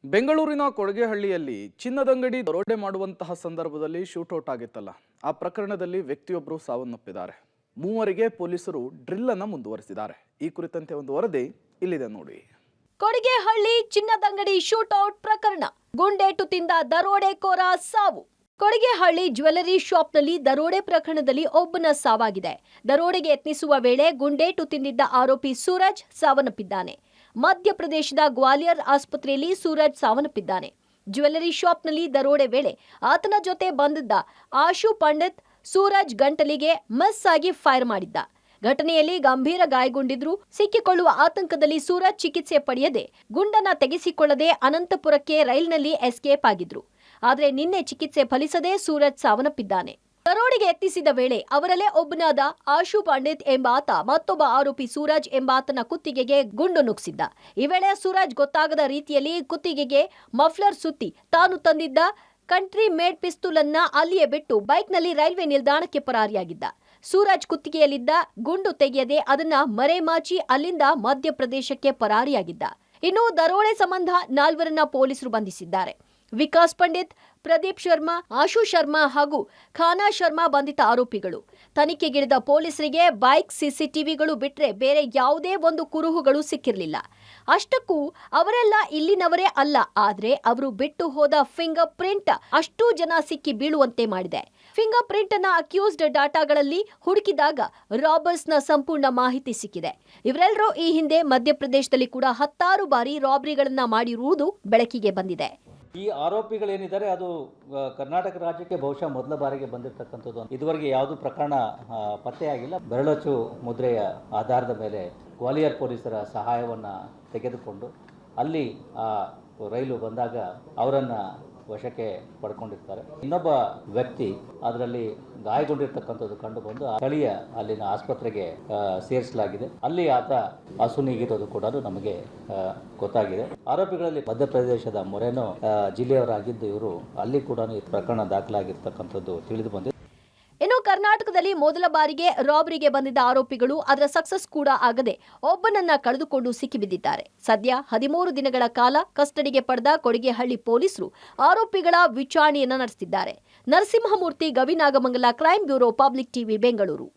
ಬೆಂಗಳೂರಿನ ಕೊಡಗೇಹಳ್ಳಿಯಲ್ಲಿ ಚಿನ್ನದಂಗಡಿ ದರೋಡೆ ಮಾಡುವಂತಹ ಸಂದರ್ಭದಲ್ಲಿ ಶೂಟೌಟ್ ಆಗಿತ್ತಲ್ಲ, ಆ ಪ್ರಕರಣದಲ್ಲಿ ವ್ಯಕ್ತಿಯೊಬ್ಬರು ಸಾವನ್ನಪ್ಪಿದ್ದಾರೆ. ಮೂವರಿಗೆ ಪೊಲೀಸರು ಡ್ರಿಲ್ ಅನ್ನು ಮುಂದುವರಿಸಿದ್ದಾರೆ. ಈ ಕುರಿತಂತೆ ಒಂದು ವರದಿ ಇಲ್ಲಿದೆ ನೋಡಿ. ಕೊಡಗೇಹಳ್ಳಿ ಚಿನ್ನದಂಗಡಿ ಶೂಟೌಟ್ ಪ್ರಕರಣ, ಗುಂಡೇಟು ತಿಂದ ದರೋಡೆಕೋರ ಸಾವು. ಕೊಡಗೇಹಳ್ಳಿ ಜ್ಯುವೆಲರಿ ಶಾಪ್ನಲ್ಲಿ ದರೋಡೆ ಪ್ರಕರಣದಲ್ಲಿ ಒಬ್ಬನ ಸಾವಾಗಿದೆ. ದರೋಡೆಗೆ ಯತ್ನಿಸುವ ವೇಳೆ ಗುಂಡೇಟು ತಿಂದಿದ್ದ ಆರೋಪಿ ಸೂರಜ್ ಸಾವನ್ನಪ್ಪಿದ್ದಾನೆ. ಮಧ್ಯಪ್ರದೇಶದ ಗ್ವಾಲಿಯರ್ ಆಸ್ಪತ್ರೆಯಲ್ಲಿ ಸೂರಜ್ ಸಾವನ್ನಪ್ಪಿದ್ದಾನೆ. ಜ್ಯುವೆಲರಿ ಶಾಪ್ನಲ್ಲಿ ದರೋಡೆ ವೇಳೆ ಆತನ ಜೊತೆ ಬಂದಿದ್ದ ಆಶು ಪಂಡಿತ್ ಸೂರಜ್ ಗಂಟಲಿಗೆ ಮಿಸ್ ಆಗಿ ಫೈರ್ ಮಾಡಿದ್ದ. ಘಟನೆಯಲ್ಲಿ ಗಂಭೀರ ಗಾಯಗೊಂಡಿದ್ರು. ಸಿಕ್ಕಿಕೊಳ್ಳುವ ಆತಂಕದಲ್ಲಿ ಸೂರಜ್ ಚಿಕಿತ್ಸೆ ಪಡೆಯದೆ ಗುಂಡನ್ನ ತೆಗೆಸಿಕೊಳ್ಳದೆ ಅನಂತಪುರಕ್ಕೆ ರೈಲಿನಲ್ಲಿ ಎಸ್ಕೇಪ್ ಆಗಿದ್ರು. ಆದರೆ ನಿನ್ನೆ ಚಿಕಿತ್ಸೆ ಫಲಿಸದೆ ಸೂರಜ್ ಸಾವನ್ನಪ್ಪಿದ್ದಾನೆ. ದರೋಡೆಗೆ ಯತ್ನಿಸಿದ ವೇಳೆ ಅವರಲ್ಲೇ ಒಬ್ಬನಾದ ಆಶು ಪಂಡಿತ್ ಎಂಬಾತ ಮತ್ತೊಬ್ಬ ಆರೋಪಿ ಸೂರಜ್ ಎಂಬಾತನ ಕುತ್ತಿಗೆಗೆ ಗುಂಡು ನುಗ್ಗಿಸಿದ್ದ. ಈ ವೇಳೆ ಸೂರಜ್ ಗೊತ್ತಾಗದ ರೀತಿಯಲ್ಲಿ ಕುತ್ತಿಗೆಗೆ ಮಫ್ಲರ್ ಸುತ್ತಿ ತಾನು ತಂದಿದ್ದ ಕಂಟ್ರಿ ಮೇಡ್ ಪಿಸ್ತೂಲ್ ಅನ್ನ ಅಲ್ಲಿಯೇ ಬಿಟ್ಟು ಬೈಕ್ನಲ್ಲಿ ರೈಲ್ವೆ ನಿಲ್ದಾಣಕ್ಕೆ ಪರಾರಿಯಾಗಿದ್ದ. ಸೂರಜ್ ಕುತ್ತಿಗೆಯಲ್ಲಿದ್ದ ಗುಂಡು ತೆಗೆಯದೆ ಅದನ್ನ ಮರೆಮಾಚಿ ಅಲ್ಲಿಂದ ಮಧ್ಯಪ್ರದೇಶಕ್ಕೆ ಪರಾರಿಯಾಗಿದ್ದ. ಇನ್ನು ದರೋಡೆ ಸಂಬಂಧ 4 ಪೊಲೀಸರು ಬಂಧಿಸಿದ್ದಾರೆ. ವಿಕಾಸ್ ಪಂಡಿತ್, ಪ್ರದೀಪ್ ಶರ್ಮಾ, ಆಶು ಶರ್ಮಾ ಹಾಗೂ ಖಾನಾ ಶರ್ಮಾ ಬಂಧಿತ ಆರೋಪಿಗಳು. ತನಿಖೆಗಿಳಿದ ಪೊಲೀಸರಿಗೆ ಬೈಕ್, ಸಿಸಿಟಿವಿಗಳು ಬಿಟ್ರೆ ಬೇರೆ ಯಾವುದೇ ಒಂದು ಕುರುಹುಗಳು ಸಿಕ್ಕಿರಲಿಲ್ಲ. ಅಷ್ಟಕ್ಕೂ ಅವರೆಲ್ಲ ಇಲ್ಲಿನವರೇ ಅಲ್ಲ, ಆದ್ರೆ ಅವರು ಬಿಟ್ಟು ಹೋದ ಫಿಂಗರ್ ಪ್ರಿಂಟ್ ಅಷ್ಟೂ ಜನ ಸಿಕ್ಕಿ ಬೀಳುವಂತೆ ಮಾಡಿದೆ. ಫಿಂಗರ್ ಪ್ರಿಂಟ್ ನ ಅಕ್ಯೂಸ್ಡ್ ಡಾಟಾಗಳಲ್ಲಿ ಹುಡುಕಿದಾಗ ರಾಬರ್ಸ್ನ ಸಂಪೂರ್ಣ ಮಾಹಿತಿ ಸಿಕ್ಕಿದೆ. ಇವರೆಲ್ಲರೂ ಈ ಹಿಂದೆ ಮಧ್ಯಪ್ರದೇಶದಲ್ಲಿ ಕೂಡ 10 ಬಾರಿ ರಾಬರಿಗಳನ್ನ ಮಾಡಿರುವುದು ಬೆಳಕಿಗೆ ಬಂದಿದೆ. ಈ ಆರೋಪಿಗಳೇನಿದ್ದಾರೆ ಅದು ಕರ್ನಾಟಕ ರಾಜ್ಯಕ್ಕೆ ಬಹುಶಃ ಮೊದಲ ಬಾರಿಗೆ ಬಂದಿರತಕ್ಕಂಥದ್ದು. ಇದುವರೆಗೆ ಯಾವುದೂ ಪ್ರಕರಣ ಪತ್ತೆಯಾಗಿಲ್ಲ. ಬೆರಳಚ್ಚು ಮುದ್ರೆಯ ಆಧಾರದ ಮೇಲೆ ಗ್ವಾಲಿಯರ್ ಪೊಲೀಸರ ಸಹಾಯವನ್ನು ತೆಗೆದುಕೊಂಡು ಅಲ್ಲಿ ಆ ರೈಲು ಬಂದಾಗ ಅವರನ್ನು ವಶಕ್ಕೆ ಪಡ್ಕೊಂಡಿರ್ತಾರೆ. ಇನ್ನೊಬ್ಬ ವ್ಯಕ್ತಿ ಅದರಲ್ಲಿ ಗಾಯಗೊಂಡಿರ್ತಕ್ಕಂಥದ್ದು ಕಂಡು ಬಂದು ಸ್ಥಳೀಯ ಅಲ್ಲಿನ ಆಸ್ಪತ್ರೆಗೆ ಸೇರಿಸಲಾಗಿದೆ. ಅಲ್ಲಿ ಆತ ಅಸುನೀಗಿರೋದು ಕೂಡ ನಮಗೆ ಗೊತ್ತಾಗಿದೆ. ಆರೋಪಿಗಳಲ್ಲಿ ಮಧ್ಯಪ್ರದೇಶದ ಮೊರೆನೋ ಜಿಲ್ಲೆಯವರಾಗಿದ್ದು ಇವರು ಅಲ್ಲಿ ಕೂಡ ಈ ಪ್ರಕರಣ ದಾಖಲಾಗಿರ್ತಕ್ಕಂಥದ್ದು ತಿಳಿದು ಬಂದಿದೆ. ಇನ್ನು ಕರ್ನಾಟಕದಲ್ಲಿ ಮೊದಲ ಬಾರಿಗೆ ರಾಬರಿಗೆ ಬಂದಿದ್ದ ಆರೋಪಿಗಳು ಅದರ ಸಕ್ಸಸ್ ಕೂಡ ಆಗದೆ ಒಬ್ಬನನ್ನ ಕಳೆದುಕೊಂಡು ಸಿಕ್ಕಿಬಿದ್ದಿದ್ದಾರೆ. ಸದ್ಯ 13 ದಿನಗಳ ಕಾಲ ಕಸ್ಟಡಿಗೆ ಪಡೆದ ಕೊಡಗೇಹಳ್ಳಿ ಪೊಲೀಸರು ಆರೋಪಿಗಳ ವಿಚಾರಣೆಯನ್ನ ನಡೆಸುತ್ತಿದ್ದಾರೆ. Narasimhamurthy, Gavinagamangala, crime bureau, public TV, Bengaluru.